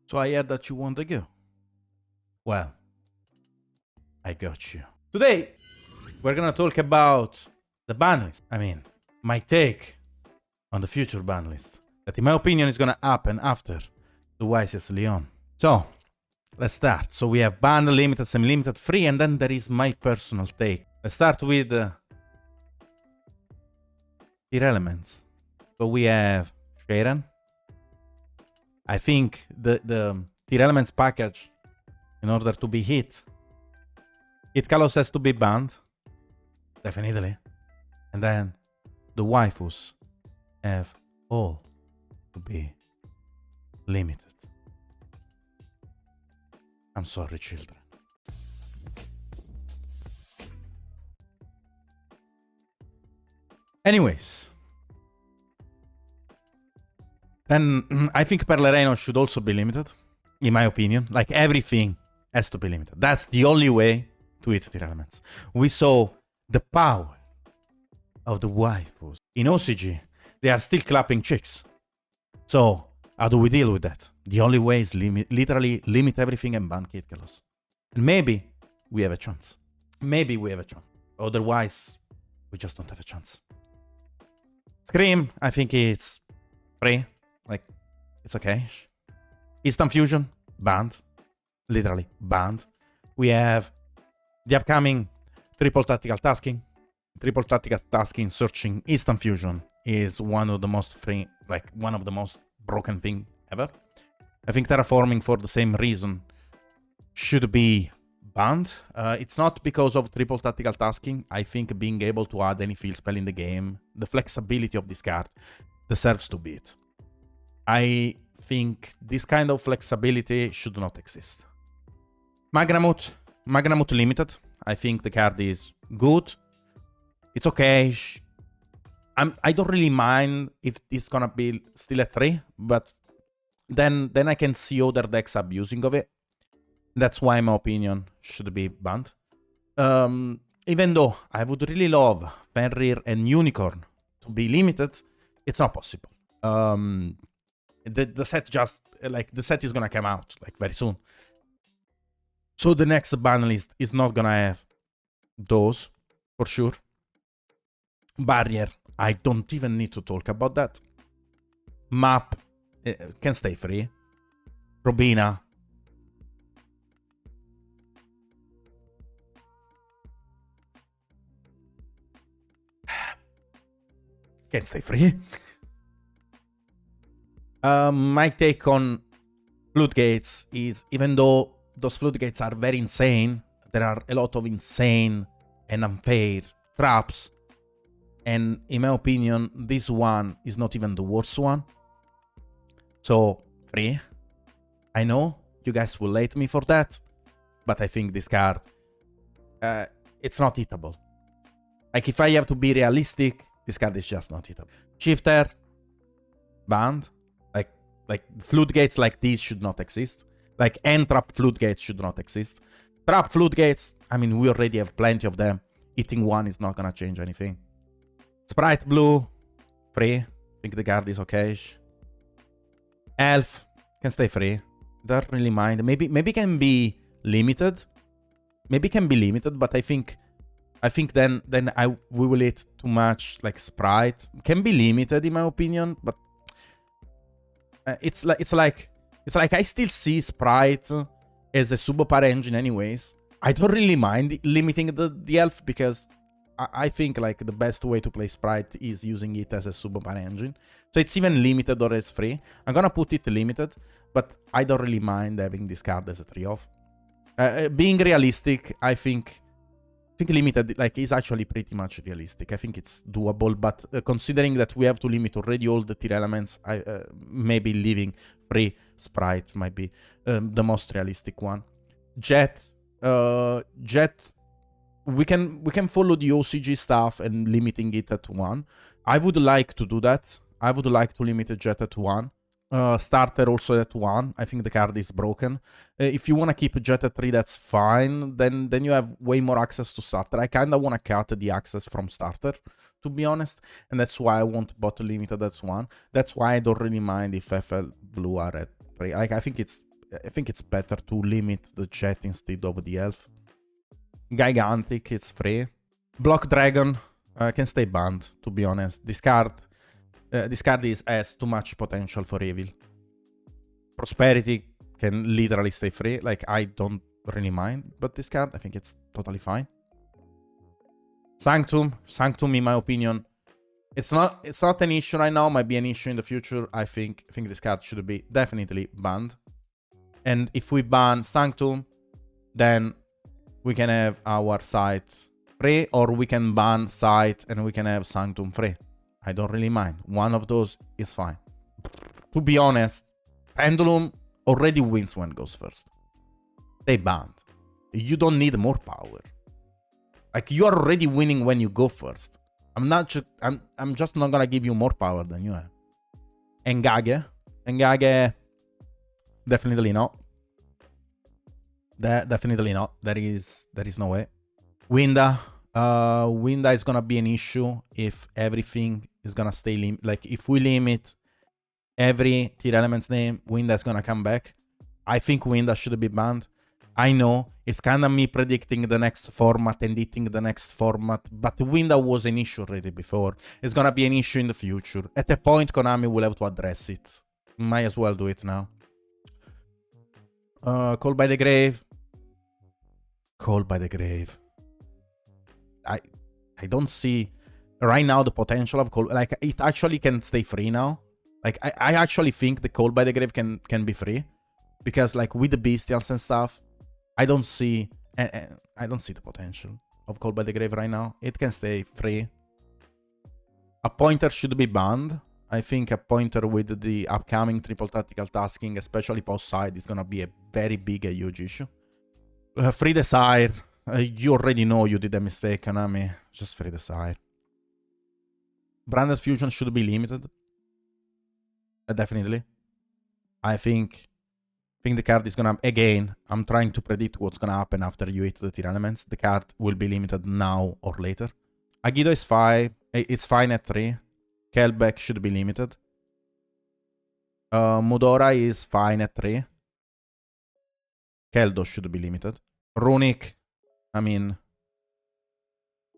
So I heard that you want to go. Well, I got you. Today, we're gonna talk about the ban list. I mean, my take on the future ban list. That in my opinion is gonna happen after the Wisest Leon. So, let's start. So we have banned, limited, semi-limited, free, and then there is my personal take. Let's start with tier elements. So we have Sharon. I think the tier elements package, in order to be hit, Kalos has to be banned, definitely. And then the waifus have all to be limited. I'm sorry, children. Anyways. Then I think Perlereno should also be limited, in my opinion. Like, everything has to be limited. That's the only way to hit tier elements. We saw the power of the waifus. In OCG, they are still clapping chicks. So, how do we deal with that? The only way is literally limit everything and ban Kid Kalos. And maybe we have a chance. Maybe we have a chance. Otherwise, we just don't have a chance. Scream, I think it's free. Like, it's okay. Instant Fusion, banned. Literally banned. We have the upcoming triple tactical tasking. Triple tactical tasking searching Instant Fusion is one of the most free, like one of the most broken thing ever. I think terraforming for the same reason should be banned. It's not because of triple tactical tasking. I think being able to add any field spell in the game, the flexibility of this card deserves to be it. I think this kind of flexibility should not exist. Magnamut limited. I think the card is good. It's okay. I don't really mind if it's gonna be still a 3, but then I can see other decks abusing of it. That's why, in my opinion, should be banned. Even though I would really love Fenrir and Unicorn to be limited, it's not possible. The set just, like, the set is gonna come out, like, very soon. So the next ban list is not gonna have those, for sure. Barrier, I don't even need to talk about that. Map can stay free. Robina. Can stay free. My take on Floodgates is, even though those Floodgates are very insane, there are a lot of insane and unfair traps. And in my opinion, this one is not even the worst one. So, free. I know you guys will hate me for that, but I think this card, it's not hittable. Like, if I have to be realistic, this card is just not hittable. Shifter, banned. Like Floodgates like these should not exist. Like, N-trap Floodgates should not exist. Trap Floodgates, I mean, we already have plenty of them. Hitting one is not gonna change anything. Sprite Blue, free. I think the card is okay. Elf can stay free. Don't really mind. Maybe can be limited. Maybe can be limited, but I think then we will hit too much. Like, Sprite can be limited in my opinion, but it's like I still see Sprite as a subpar engine anyways. I don't really mind limiting the elf, because I think, like, the best way to play Sprite is using it as a subpar engine. So it's even limited or as free. I'm gonna put it limited, but I don't really mind having this card as a 3-off. Being realistic, I think limited, like, is actually pretty much realistic. I think it's doable, but considering that we have to limit already all the tier elements, maybe leaving free Sprite might be the most realistic one. Jet, we can follow the OCG stuff and limiting it at 1. I would like to do that. I would like to limit Jet at 1. Starter also at 1. I think the card is broken. If you want to keep Jet at 3, that's fine. Then you have way more access to starter. I kind of want to cut the access from starter, to be honest. And that's why I want bot limited at 1. That's why I don't really mind if FL Blue are at 3. I think it's I think it's better to limit the jet instead of the elf. Gigantic, it's free. Block Dragon can stay banned, to be honest. This card has too much potential for evil. Prosperity can literally stay free. Like, I don't really mind, but this card, I think it's totally fine. Sanctum, in my opinion, it's not an issue right now. Might be an issue in the future. I think this card should be definitely banned. And if we ban Sanctum, then we can have our Sight free, or we can ban Sight and we can have Sanctum free. I don't really mind. One of those is fine. To be honest, Pendulum already wins when it goes first. They banned. You don't need more power. Like, you are already winning when you go first. I'm just not gonna give you more power than you have. Engage, definitely not. Definitely not. There is no way. Winda is gonna be an issue if everything is gonna stay like, if we limit every tier element's name, Winda is gonna come back. I think Winda should be banned. I know it's kind of me predicting the next format and eating the next format, but Winda was an issue already before. It's gonna be an issue in the future. At a point, Konami will have to address it. Might as well do it now. Call by the Grave. Call by the Grave. I don't see right now the potential of Call. Like, it actually can stay free now. Like, I actually think the Call by the Grave can be free, because like with the bestials and stuff, I don't see the potential of Call by the Grave right now. It can stay free. A pointer should be banned. I think a pointer with the upcoming triple tactical tasking, especially post side, is gonna be a very big and huge issue. Free Desire. You already know you did a mistake, Konami. Just free Desire. Branded Fusion should be limited. Definitely. I think the card is gonna, again, I'm trying to predict what's gonna happen after you hit the tier elements. The card will be limited now or later. Agido is 5. It's fine at 3. Kelbeck should be limited. Mudora is fine at 3. Keldo should be limited. Runic, I mean,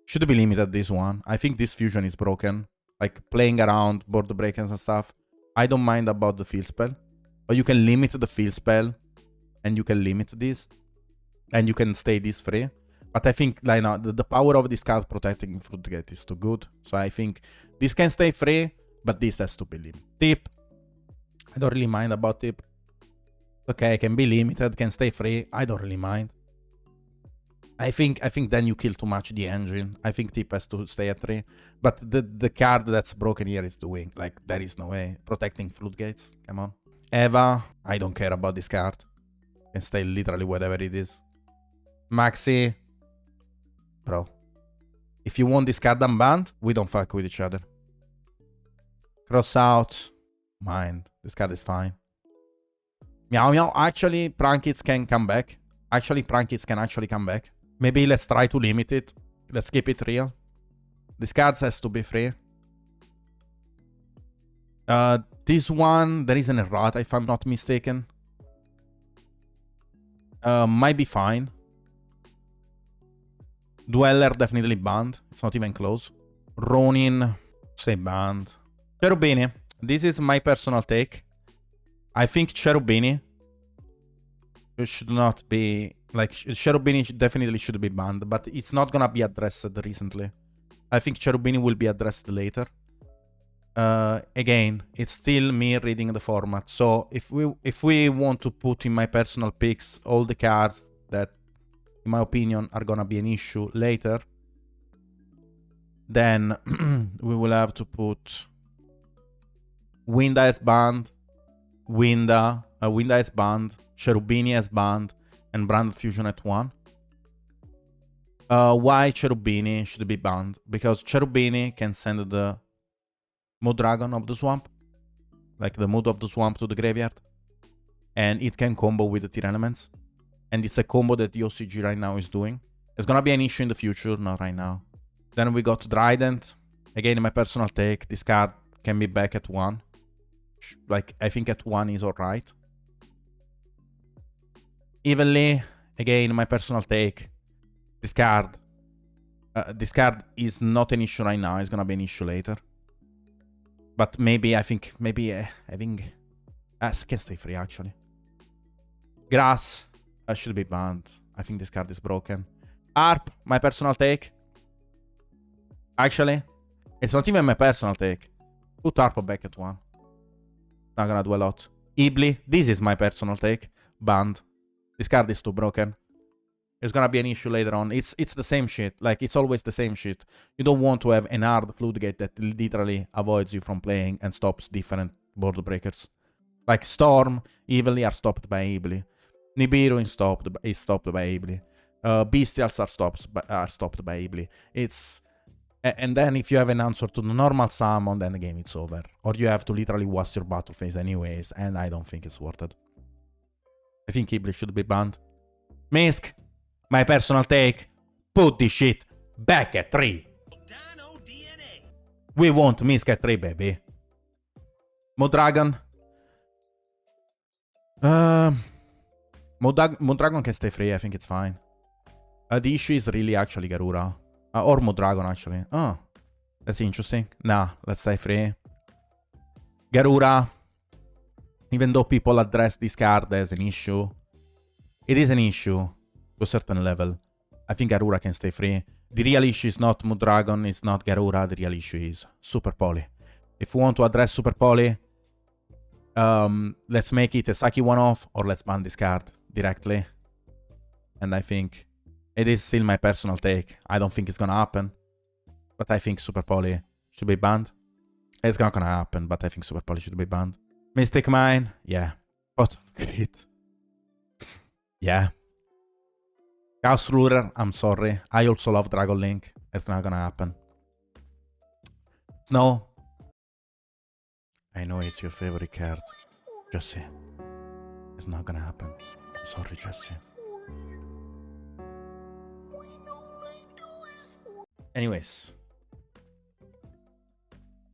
should be limited, this one. I think this fusion is broken. Like, playing around, board breakers and stuff. I don't mind about the field spell. But you can limit the field spell, and you can limit this, and you can stay this free. But I think like now the power of this card protecting Floodgate is too good. So I think this can stay free, but this has to be limited. Tip. I don't really mind about tip. Okay, can be limited, can stay free. I don't really mind. I think then you kill too much the engine. I think tip has to stay at 3. But the card that's broken here is doing, like, there is no way. Protecting Floodgates. Come on. Eva, I don't care about this card. Can stay literally whatever it is. Maxi. Bro. If you want this card unbanned, we don't fuck with each other. Cross out. Mind. This card is fine. Meow Meow. Actually, Prankits can come back. Prankits can actually come back. Maybe let's try to limit it. Let's keep it real. This card has to be free. This one, there is an errata if I'm not mistaken. Might be fine. Dweller definitely banned. It's not even close. Ronin, stay banned. Cherubini. This is my personal take. I think Cherubini should not be... Like, Cherubini definitely should be banned, but it's not gonna be addressed recently. I think Cherubini will be addressed later. Again, it's still me reading the format. So if we want to put in my personal picks all the cards that, in my opinion, are gonna be an issue later, then we will have to put Winda as banned, Winda as banned, Cherubini as banned, and Branded Fusion at 1. Why Cherubini should be banned? Because Cherubini can send the Mood Dragon of the Swamp, like the Mood of the Swamp, to the graveyard, and it can combo with the tier elements, and it's a combo that the OCG right now is doing. It's gonna be an issue in the future, not right now. Then we got Trident. Again, in my personal take, this card can be back at 1. Like, I think at 1 is alright. Evenly, again, my personal take. Discard. Discard is not an issue right now. It's gonna be an issue later. But maybe, I think, maybe having... can stay free, actually. Grass should be banned. I think this card is broken. Harp, my personal take. Actually, it's not even my personal take. Put Harp back at 1. Not gonna do a lot. Ibli, this is my personal take. Banned. This card is too broken. It's gonna be an issue later on. It's the same shit. Like, it's always the same shit. You don't want to have an hard Floodgate that literally avoids you from playing and stops different board breakers. Like Storm, Evilly are stopped by Ibli. Nibiru is stopped by Ibli. Bestials are stopped by Ibli. It's... And then if you have an answer to the normal summon, then the game is over. Or you have to literally waste your battle phase anyways, and I don't think it's worth it. I think Ibli should be banned. Misk, my personal take, put this shit back at 3. We want Misk at 3, baby. Modragon. Modragon can stay free, I think it's fine. The issue is really actually Garura. Or Modragon, actually. Oh, that's interesting. Nah, let's stay free. Garura. Even though people address this card as an issue, it is an issue to a certain level. I think Garura can stay free. The real issue is not Modragon, it's not Garura. The real issue is Super Poly. If we want to address Super Poly, let's make it a Saki one-off, or let's ban this card directly. And I think it is still my personal take. I don't think it's gonna happen, but I think Super Poly should be banned. It's not gonna happen, but I think Super Poly should be banned. Mystic Mine, yeah. Pot of Greed. Yeah. Chaos Ruler, I'm sorry. I also love Dragon Link. It's not gonna happen. Snow. I know it's your favorite card. Jesse. It's not gonna happen. I'm sorry, Jesse. Anyways.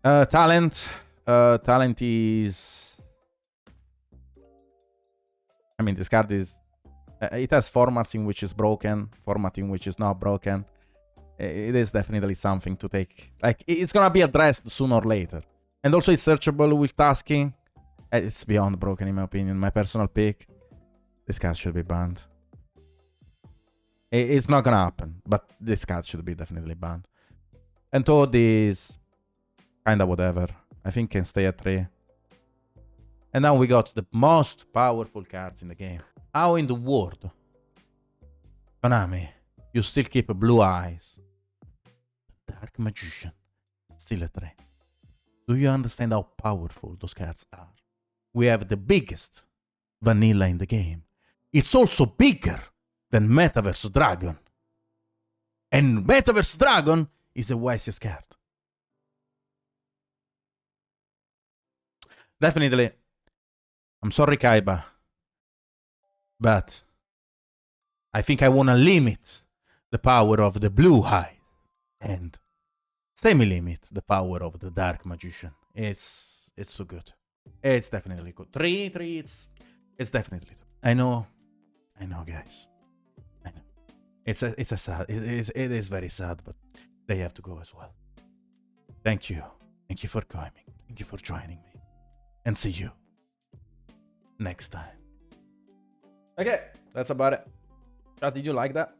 Talent. Talent is... I mean, this card is... it has formats in which is broken, format in which is not broken. It is definitely something to take. Like, it's gonna be addressed sooner or later. And also it's searchable with tasking. It's beyond broken in my opinion. My personal pick. This card should be banned. It's not gonna happen, but this card should be definitely banned. And Toad is kinda whatever. I think can stay at 3. And now we got the most powerful cards in the game. How in the world, Konami, you still keep blue eyes? Dark Magician, still a 3. Do you understand how powerful those cards are? We have the biggest vanilla in the game. It's also bigger than Metaverse Dragon. And Metaverse Dragon is the wisest card. Definitely. I'm sorry, Kaiba. But I think I want to limit the power of the blue eyes and semi-limit the power of the Dark Magician. It's so good. It's definitely good. 3, it's definitely good. I know, guys. I know. It's a sad. It is very sad, but they have to go as well. Thank you for coming. Thank you for joining me, and see you next time. Okay, that's about it. Chat, did you like that?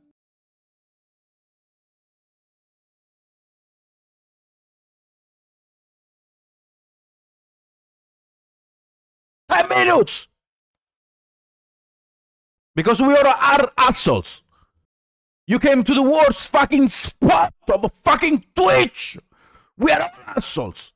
Minutes! Because we are assholes. You came to the worst fucking spot of fucking Twitch. We are assholes.